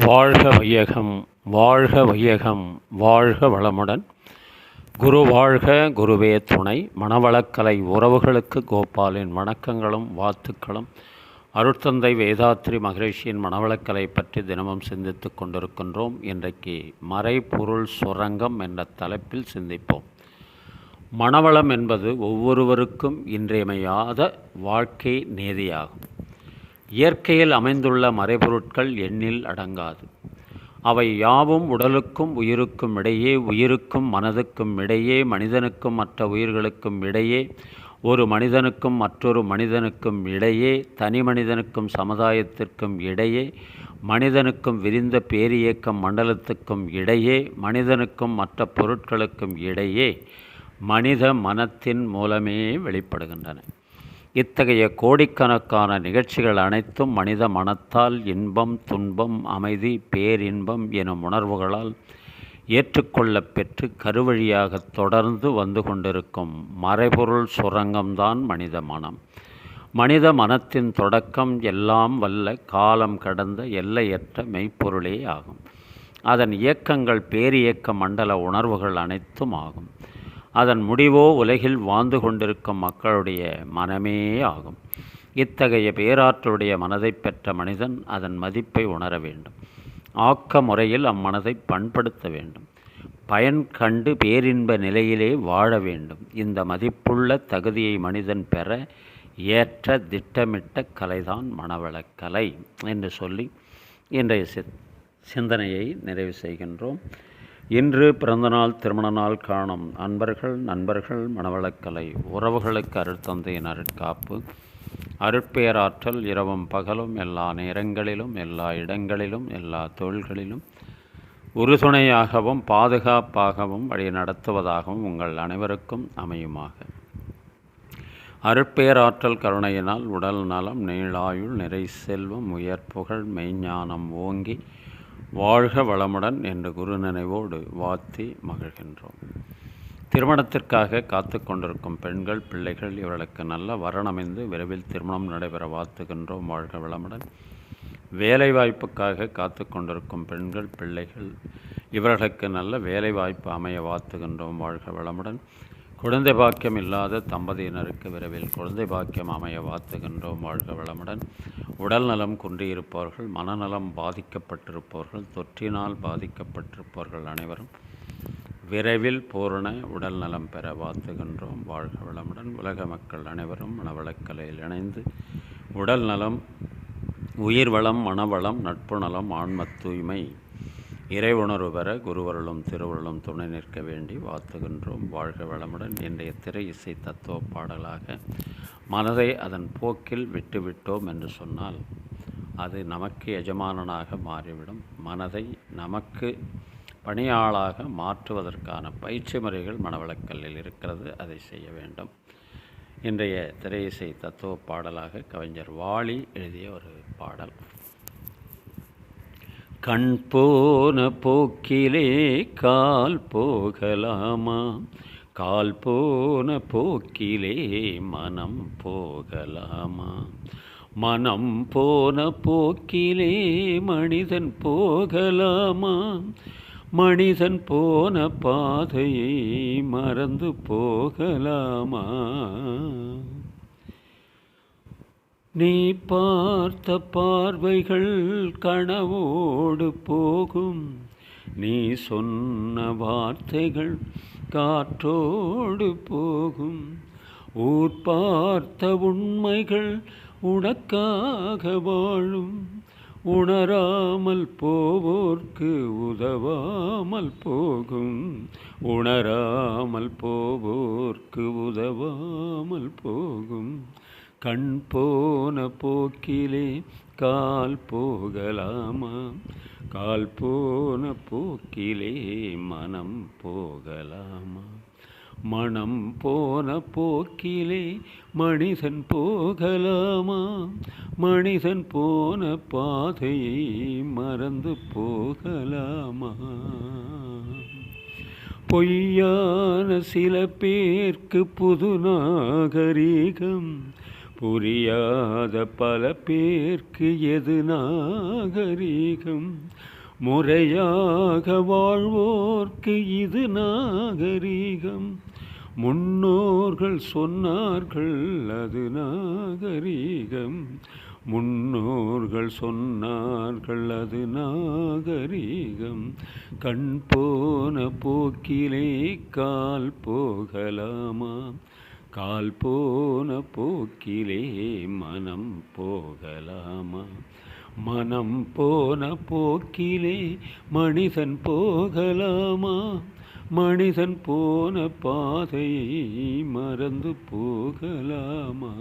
வாழ்க வையகம், வாழ்க வையகம், வாழ்க வளமுடன். குரு வாழ்க, குருவே துணை. மனவளக்கலை உறவுகளுக்கு கோபாலின் வணக்கங்களும் வாழ்த்துக்களும். அருட்தந்தை வேதாத்ரி மகரிஷியின் மனவளக்கலை பற்றி தினமும் சிந்தித்து கொண்டிருக்கின்றோம். இன்றைக்கு மறைபொருள் சுரங்கம் என்ற தலைப்பில் சிந்திப்போம். மனவளம் என்பது ஒவ்வொருவருக்கும் இன்றியமையாத வாழ்க்கை நீதியாகும். இயற்கையில் அமைந்துள்ள மறைபொருட்கள் எண்ணில் அடங்காது. அவை யாவும் உடலுக்கும் உயிருக்கும் இடையே, உயிருக்கும் மனதுக்கும் இடையே, மனிதனுக்கும் மற்ற உயிர்களுக்கும் இடையே, ஒரு மனிதனுக்கும் மற்றொரு மனிதனுக்கும் இடையே, தனி மனிதனுக்கும் சமுதாயத்திற்கும் இடையே, மனிதனுக்கும் விரிந்த பேரியக்கம் மண்டலத்துக்கும் இடையே, மனிதனுக்கும் மற்ற பொருட்களுக்கும் இடையே மனித மனத்தின் மூலமே வெளிப்படுகின்றன. இத்தகைய கோடிக்கணக்கான நிகழ்ச்சிகள் அனைத்தும் மனித மனத்தால் இன்பம், துன்பம், அமைதி, பேரின்பம் எனும் உணர்வுகளால் ஏற்றுக்கொள்ள பெற்று கருவழியாக தொடர்ந்து வந்து கொண்டிருக்கும் மறைபொருள் சுரங்கம்தான் மனித மனம். மனித மனத்தின் தொடக்கம் எல்லாம் வல்ல காலம் கடந்த எல்லையற்ற மெய்ப்பொருளே ஆகும். அதன் இயக்கங்கள் பேரியக்க மண்டல உணர்வுகள் அனைத்தும் ஆகும். அதன் முடிவோ உலகில் வாழ்ந்து கொண்டிருக்கும் மக்களுடைய மனமே ஆகும். இத்தகைய பேராற்றலுடைய மனதை பெற்ற மனிதன் அதன் மதிப்பை உணர வேண்டும். ஆக்க முறையில் அம்மனதை பண்படுத்த வேண்டும். பயன் கண்டு பேரின்ப நிலையிலே வாழ வேண்டும். இந்த மதிப்புள்ள தகுதியை மனிதன் பெற ஏற்ற திட்டமிட்ட கலைதான் மனவளக்கலை என்று சொல்லி இன்றைய சிந்தனையை நிறைவு செய்கின்றோம். இன்று பிறந்தநாள், திருமண நாள் காணும் அன்பர்கள், நண்பர்கள், மனவளக்கலை உறவுகளுக்கு அருட்தந்தையின் அருட்காப்பு, அருட்பேராற்றல் இரவும் பகலும் எல்லா நேரங்களிலும், எல்லா இடங்களிலும், எல்லா தொழில்களிலும் உறுதுணையாகவும் பாதுகாப்பாகவும் வழி நடத்துவதாகவும் உங்கள் அனைவருக்கும் அமையுமாக. அருட்பேராற்றல் கருணையினால் உடல் நலம், நீளாயுள், நிறை செல்வம், உயர்ப்புகழ், மெய்ஞானம் ஓங்கி வாழ்க வளமுடன் என்று குரு நினைவோடு வாழ்த்தி மகிழ்கின்றோம். திருமணத்திற்காக காத்து கொண்டிருக்கும் பெண்கள், பிள்ளைகள் இவர்களுக்கு நல்ல வரனமைந்து விரைவில் திருமணம் நடைபெற வாழ்த்துகின்றோம். வாழ்க வளமுடன். வேலைவாய்ப்புக்காக காத்து கொண்டிருக்கும் பெண்கள், பிள்ளைகள் இவர்களுக்கு நல்ல வேலைவாய்ப்பு அமைய வாழ்த்துகின்றோம். வாழ்க வளமுடன். குழந்தை பாக்கியம் இல்லாத தம்பதியினருக்கு விரைவில் குழந்தை பாக்கியம் அமைய வாழ்த்துகின்றோம். வாழ்க வளமுடன். உடல் நலம் குன்றியிருப்பவர்கள், மனநலம் பாதிக்கப்பட்டிருப்பவர்கள், தொற்றினால் பாதிக்கப்பட்டிருப்பவர்கள் அனைவரும் விரைவில் பூரண உடல் நலம் பெற வாழ்த்துகின்றோம். வாழ்க வளமுடன். உலக மக்கள் அனைவரும் மனவளக்கலையில் இணைந்து உடல் நலம், உயிர் வளம், மனவளம், நட்பு நலம், ஆன்ம தூய்மை, இறை உணர்வு பெற குருவருளும் திருவருளும் துணை நிற்க வேண்டி வாழ்த்துகின்றோம். வாழ்க வளமுடன். இன்றைய திரை இசை தத்துவ பாடலாக மனதை அதன் போக்கில் விட்டுவிட்டோம் என்று சொன்னால் அது நமக்கு எஜமானனாக மாறிவிடும். மனதை நமக்கு பணியாளாக மாற்றுவதற்கான பயிற்சி முறைகள் மனவளக்கல்லில் இருக்கிறது. அதை செய்ய வேண்டும். இன்றைய திரை இசை தத்துவ பாடலாக கவிஞர் வாலி எழுதிய ஒரு பாடல். கண் போன போக்கிலே கால் போகலாமா, கால் போன போக்கிலே மனம் போகலாமா, மனம் போன போக்கிலே மனிதன் போகலாமா, மனிதன் போன பாதையை மறந்து போகலாமா, நீ பார்த்த பார்வைகள் கனவோடு போகும், நீ சொன்ன வார்த்தைகள் காற்றோடு போகும், ஊர் பார்த்த உண்மைகள் உனக்காக வாழும், உணராமல் போவோர்க்கு உதவாமல் போகும், உணராமல் போவோர்க்கு உதவாமல் போகும், கண் போன போக்கிலே கால் போகலாமா, கால் போன போக்கிலே மனம் போகலாமா, மனம் போன போக்கிலே மனிதன் போகலாமா, மனிதன் போன பாதையை மறந்து போகலாமா, பொய்யான சில பேர்க்கு புது நாகரீகம், புரியாத பல பேர்க்கு எது நாகரீகம், முறையாக வாழ்வோர்க்கு இது நாகரீகம். முன்னோர்கள் சொன்னார்கள் அது நாகரீகம், முன்னோர்கள் சொன்னார்கள் அது நாகரீகம். கண் போன போக்கிலே கால் போகலாமா, கால் போன போக்கிலே மனம் போகலாமா, மனம் போன போக்கிலே மனிதன் போகலாமா, மனிதன் போன பாதையை மறந்து போகலாமா.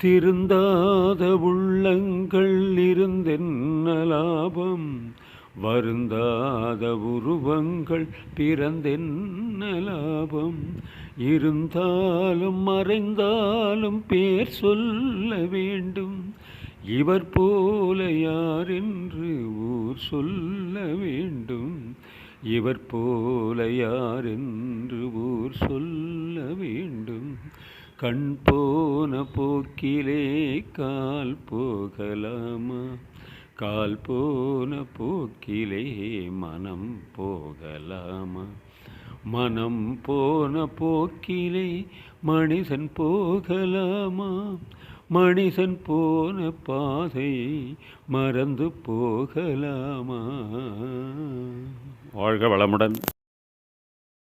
திருந்தாத உள்ளங்கள் இருந்தென்ன லாபம், வருந்தாத உருவங்கள் பிறந்தென்ன லாபம். இருந்தாலும் மறைந்தாலும் பேர் சொல்ல வேண்டும், இவர் போல யார் என்று ஊர் சொல்ல வேண்டும், இவர் போல யார் என்று ஊர் சொல்ல வேண்டும். கண் போன போக்கிலே கால் போகலாமா, கால் போன போக்கிலே மனம் போகலாமா, மனம் போன போக்கிலே மனிதன் போகலாமா, மனிதன் போன பாதையை மறந்து போகலாமா. வாழ்க வளமுடன்.